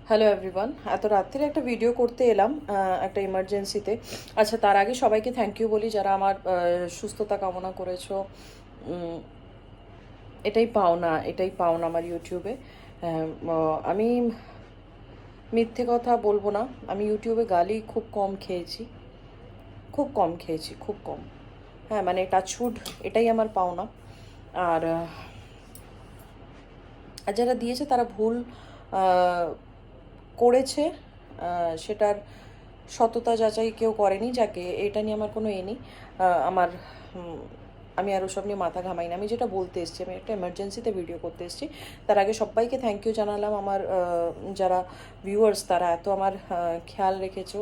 Hello everyone, এত রাত্রে একটা ভিডিও করতে এলাম একটা ইমার্জেন্সিতে। আচ্ছা, তার আগে সবাইকে থ্যাংক ইউ বলি যারা আমার সুস্থতা কামনা করেছো। উম, এটাই পাওনা আমার ইউটিউবে। আমি মিথ্যে কথা বলবো না, আমি ইউটিউবে গালি খুব কম খেয়েছি, খুব কম। হ্যাঁ, মানে টাচউড, এটাই আমার পাওনা। আর আর যারা দিয়েছে তারা ভুল আহ, করেছে, সেটার সততা যাচাই কেউ করেনি। যাকে এটা নিয়ে আমার কোনো নেই। আমার আমি আর ওসব নিয়ে মাথা ঘামাই না। আমি যেটা বলতে এসেছি, আমি একটা এমার্জেন্সিতে ভিডিও করতে এসেছি। তার আগে সবাইকে থ্যাংক ইউ জানালাম। আমার যারা ভিউয়ার্স তারা এত আমার খেয়াল রেখেছো,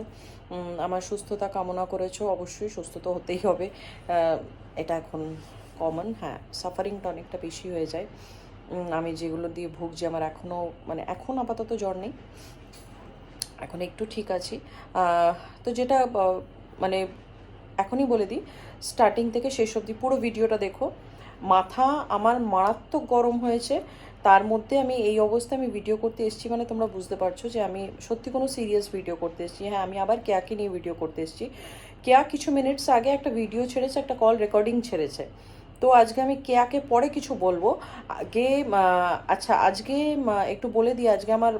আমার সুস্থতা কামনা করেছো। অবশ্যই সুস্থ তো হতেই হবে, এটা এখন কমন। হ্যাঁ, সাফারিংটা অনেকটা বেশি হয়ে যায়। আমি যেগুলো দিয়ে ভুগছি, আমার এখনও মানে এখন আপাতত জ্বর নেই, এখন একটু ঠিক আছি। তো যেটা মানে এখনই বলে দিই, স্টার্টিং থেকে শেষ অবধি পুরো ভিডিওটা দেখো। মাথা আমার মারাত্মক গরম হয়েছে, তার মধ্যে আমি এই অবস্থায় আমি ভিডিও করতে এসেছি, মানে তোমরা বুঝতে পারছো যে আমি সত্যি কোনো সিরিয়াস ভিডিও করতে এসেছি। হ্যাঁ, আমি আবার কেয়াকে নিয়ে ভিডিও করতে এসেছি। কেয়া কিছু মিনিটস আগে একটা ভিডিও ছেড়েছে, একটা কল রেকর্ডিং ছেড়েছে। তো আজকে আমি কেয়াকে পরে কিছু বলবো। আগে আচ্ছা, আজকে একটু বলে দিই, আজকে আমার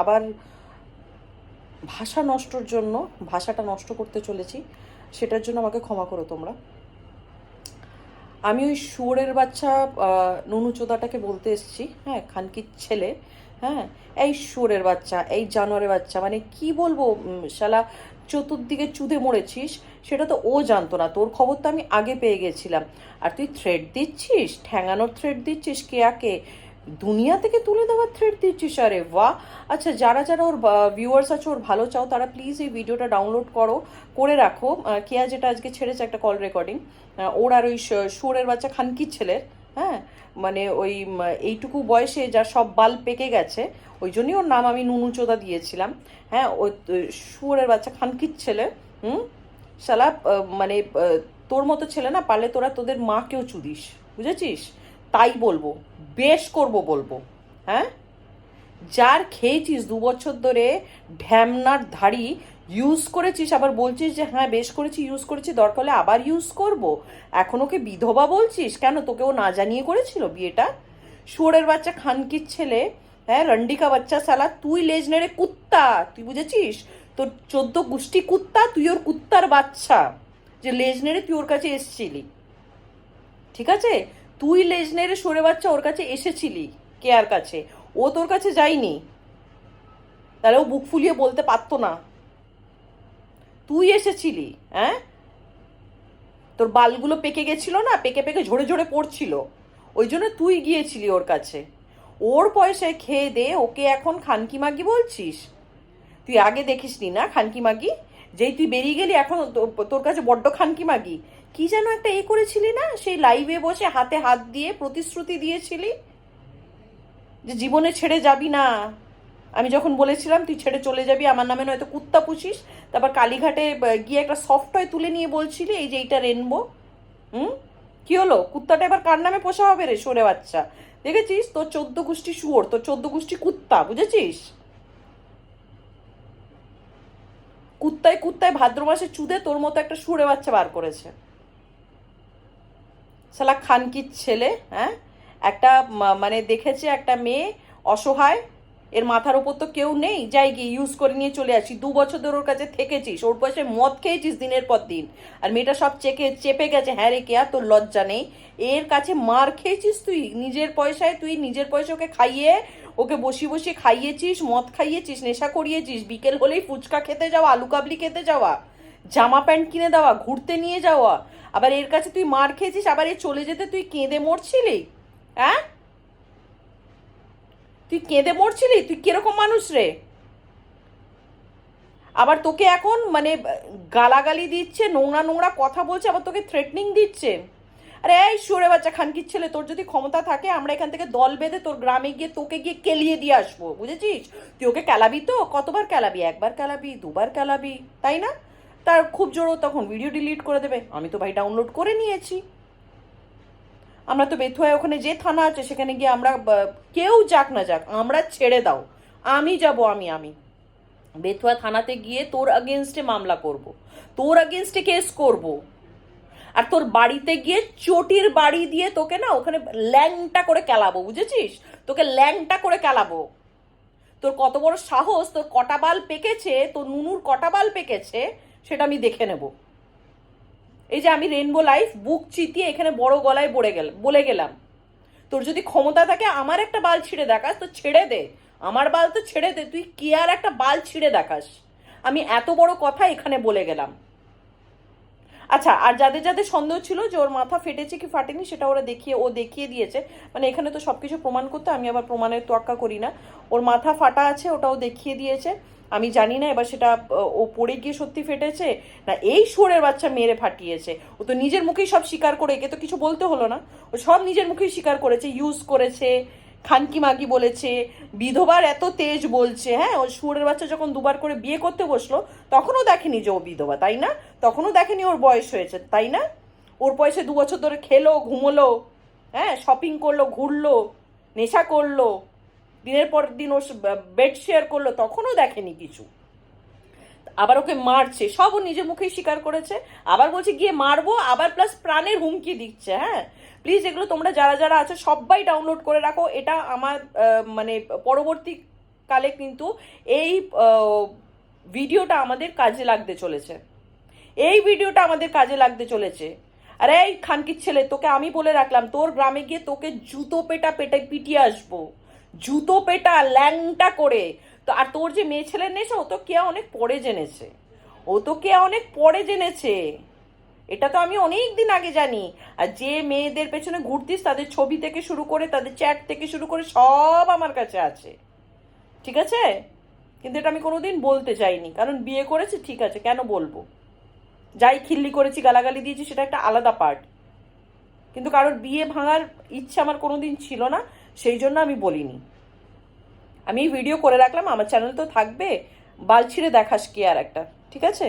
আবার ভাষা নষ্টর জন্য, ভাষাটা নষ্ট করতে চলেছি, সেটার জন্য আমাকে ক্ষমা করো তোমরা। আমি ওই শুয়োরের বাচ্চা নুনু চোদাটাকে বলতে এসেছি, হ্যাঁ, খানকির ছেলে। হ্যাঁ, এই শুয়োরের বাচ্চা, এই জানোয়ারের বাচ্চা, মানে কি বলবো, শালা চতুর্দিকে চুদে মরেছিস। সেটা তো ও জানতো না, তোর খবর তো আমি আগে পেয়ে গেছিলাম। আর তুই থ্রেড দিচ্ছিস, ঠ্যাঙানোর থ্রেড দিচ্ছিস কেয়াকে, দুনিয়া থেকে তুলে দেওয়ার থ্রেড দিচ্ছিস। আরে বাহ! আচ্ছা, যারা যারা ওর ভিউয়ার্স আছে, ওর ভালো চাও, তারা প্লিজ এই ভিডিওটা ডাউনলোড করে রাখো। কেয়া যেটা আজকে ছেড়েছে একটা কল রেকর্ডিং, ওর আর ওই শুয়োরের বাচ্চা খানকির ছেলের। হ্যাঁ, মানে ওই এইটুকু বয়সে যার সব বাল পেকে গেছে, ওই জন্যই ওর নাম আমি নুনুচোদা দিয়েছিলাম। হ্যাঁ, ওই শুয়োরের বাচ্চা খানকির ছেলে। হুম, শালা মানে তোর মতো ছেলে না পারলে তোরা তোদের মাকেও চুদিস, বুঝেছিস? তাই বলবো, বেশ করব বলবো। হ্যাঁ, যার খেয়েছিস 2 বছর ধরে, ঢ্যামনার ধাড়ি ইউজ করেছিস, আবার বলছিস যে হ্যাঁ বেশ করেছি, ইউজ করেছি, দরকার হলে আবার ইউজ করব। এখন ওকে বিধবা বলছিস কেন? তোকে ও না জানিয়ে করেছিল বিয়েটা? শুয়োরের বাচ্চা খানকির ছেলে, হ্যাঁ, রন্ডিকা বাচ্চা, সালা তুই লেজ নেড়ে কুত্তা, তুই বুঝেছিস? তোর 14 গোষ্ঠী কুত্তা, তুই ওর কুত্তার বাচ্চা, যে লেজ নেড়ে তুই ওর কাছে এসেছিলি। ঠিক আছে, তুই লেজ নেড়ে সরে বাচ্চা ওর কাছে এসেছিলি, কেয়ার কাছে, ও তোর কাছে যায়নি। তাহলে ও বুক ফুলিয়ে বলতে পারতো না। তুই এসেছিলি। হ্যাঁ, তোর বালগুলো পেকে গেছিল না, পেকে পেকে ঝরে ঝরে পড়ছিল, ওই জন্য তুই গিয়েছিলি ওর কাছে। ওর পয়সায় খেয়ে দে ওকে এখন খানকি মাগি বলছিস? তুই আগে দেখিসনি না খানকি মাগি? যেই তুই বেরিয়ে গেলি এখন তোর কাছে বড্ড খানকি মাগি। কি যেন একটা করেছিলি না, সেই লাইভে বসে হাতে হাত দিয়ে প্রতিশ্রুতি দিয়েছিলি যে জীবনে ছেড়ে যাবি না। আমি যখন বলেছিলাম তুই ছেড়ে চলে যাবি, আমার নামে নয়তো কুত্তা পুষিস, তারপর কালীঘাটে গিয়ে একটা সফট টয় তুলে নিয়ে বলছিলি এই যে এইটা রেনবো। হুম, কি হলো? কুত্তাটা এবার কার নামে পোষা হবে রে, সরে বাচ্চা? দেখেছিস, তোর 14 গোষ্ঠী শুয়োর, তোর 14 গোষ্ঠী কুত্তা, বুঝেছিস? কুত্তায় কুত্তায় ভাদ্র মাসে চুদে তোর মতো একটা সুরে বাচ্চা বার করেছে, শালা খানকির ছেলে। হ্যাঁ, একটা মানে দেখেছে একটা মেয়ে অসহায়, এর মাথার ওপর তো কেউ নেই, যাই গিয়ে ইউজ করে নিয়ে চলে আসি। 2 বছর ধরে ওর কাছে থেকেছিস, ওর পয়সায় মদ খেয়েছিস দিনের পর দিন, আর মেয়েটা সব চেপে গেছে। হ্যাঁ রে কেয়া, তোর লজ্জা নেই? এর কাছে মার খেয়েছিস তুই নিজের পয়সায়, তুই নিজের পয়সা ওকে খাইয়ে, ওকে বসিয়ে বসিয়ে খাইয়েছিস, মদ খাইয়েছিস, নেশা করিয়েছিস, বিকেল হলেই ফুচকা খেতে যাওয়া, আলু কাবলি খেতে যাওয়া, জামা প্যান্ট কিনে দেওয়া, ঘুরতে নিয়ে যাওয়া। আবার এর কাছে তুই মার খেয়েছিস, আবার এ চলে যেতে তুই কেঁদে মরছিলি। হ্যাঁ, তুই কেঁদে মরছিলি? তুই কিরকম মানুষ রে? আবার তোকে এখন মানে গালাগালি দিচ্ছে, নোংরা নোংরা কথা বলছে, আবার তোকে থ্রেটনিং দিচ্ছে। আরে এই সরে বাচ্চা খানকির ছেলে, তোর যদি ক্ষমতা থাকে আমরা এখান থেকে দল বেঁধে তোর গ্রামে গিয়ে তোকে গিয়ে কেলিয়ে দিয়ে আসবো, বুঝেছিস? তুই ওকে কেলাবি তো, কতবার কেলাবি? একবার কেলাবি, দুবার কেলাবি, তাই না? তার খুব জোরও তখন ভিডিও ডিলিট করে দেবে। আমি তো ভাই ডাউনলোড করে নিয়েছি। আমরা তো বেথুয়ায় ওখানে যে থানা আছে সেখানে গিয়ে আমরা কেউ যাক না যাক, আমরা ছেড়ে দাও, আমি যাব, আমি বেথুয়া থানাতে গিয়ে তোর আগেনস্টে মামলা করব, তোর আগেনস্টে কেস করব, আর তোর বাড়িতে গিয়ে চটির বাড়ি দিয়ে তোকে না ওখানে ল্যাংটা করে কেলাবো, বুঝেছিস? তোকে ল্যাংটা করে কেলাবো। তোর কত বড় সাহস, তোর কটা বাল পেকেছে, তোর নুনুর কটা বাল পেকেছে সেটা আমি দেখে নেব। এই যে আমি রেনবো লাইফ বুক চিতিয়ে এখানে বড় গলায় বলে গেলাম, তোর যদি ক্ষমতা থাকে আমার একটা বাল ছিঁড়ে দেখাস তো ছেড়ে দে, আমার বাল তো ছেড়ে দে, তুই কি আর একটা বাল ছিঁড়ে দেখাস? আমি এত বড় কথা এখানে বলে গেলাম। আচ্ছা, আর যাদের যাদের সন্দেহ ছিল যে ওর মাথা ফেটেছে কি ফাটেনি সেটা ও দেখিয়ে দিয়েছে। মানে এখানে তো সব কিছু প্রমাণ করতে আমি আবার প্রমাণের তোয়াক্কা করি না। ওর মাথা ফাটা আছে ওটাও দেখিয়ে দিয়েছে। আমি জানি না এবার সেটা ও পড়ে গিয়ে সত্যি ফেটেছে না এই শুয়োরের বাচ্চা মেরে ফাটিয়েছে। ও তো নিজের মুখেই সব স্বীকার করে, একে তো কিছু বলতে হলো না, ও সব নিজের মুখেই স্বীকার করেছে, ইউজ করেছে, খানকি মাগি বলেছে, বিধবার এত তেজ বলছে। হ্যাঁ, ও শুয়োরের বাচ্চা যখন দুবার করে বিয়ে করতে বসলো তখনও দেখেনি যে ও বিধবা, তাই না? তখনও দেখেনি ওর বয়স হয়েছে, তাই না? ওর বয়সে 2 বছর ধরে খেলো, ঘুমোলো, হ্যাঁ, শপিং করলো, ঘুরলো, নেশা করলো, দিনের পর দিন ওর বেড শেয়ার করলো, তখনও দেখেনি কিছু। আবার ওকে মারছে, সব ও নিজের মুখেই স্বীকার করেছে। আবার বলছে গিয়ে মারবো, আবার প্লাস প্রাণের হুমকি দিচ্ছে। হ্যাঁ, প্লিজ এগুলো তোমরা যারা যারা আছো সবাই ডাউনলোড করে রাখো। এটা আমার মানে পরবর্তীকালে কিন্তু এই ভিডিওটা আমাদের কাজে লাগতে চলেছে, এই ভিডিওটা আমাদের কাজে লাগতে চলেছে। আরে এই খানকির ছেলে, তোকে আমি বলে রাখলাম তোর গ্রামে গিয়ে তোকে জুতো পেটা পিটিয়ে আসবো, জুতো পেটা ল্যাংটা করে। তো আর তোর যে মেয়ে ছেলে নেছে ও তো কে অনেক পরে জেনেছে, ও তো কে অনেক পরে জেনেছে, এটা তো আমি অনেক দিন আগে জানি। আর যে মেয়েদের পেছনে ঘুরতিস তাদের ছবি থেকে শুরু করে তাদের চ্যাট থেকে শুরু করে সব আমার কাছে আছে, ঠিক আছে? কিন্তু এটা আমি কোনোদিন বলতে চাইনি, কারণ বিয়ে করেছি, ঠিক আছে, কেন বলবো? যাই খিল্লি করেছি, গালাগালি দিয়েছি, সেটা একটা আলাদা পার্ট, কিন্তু কারোর বিয়ে ভাঙার ইচ্ছা আমার কোনোদিন ছিল না, সেই জন্য আমি বলিনি। আমি এই ভিডিও করে রাখলাম, আমার চ্যানেল তো থাকবে, বাল ছিঁড়ে দেখাস কি আর একটা, ঠিক আছে?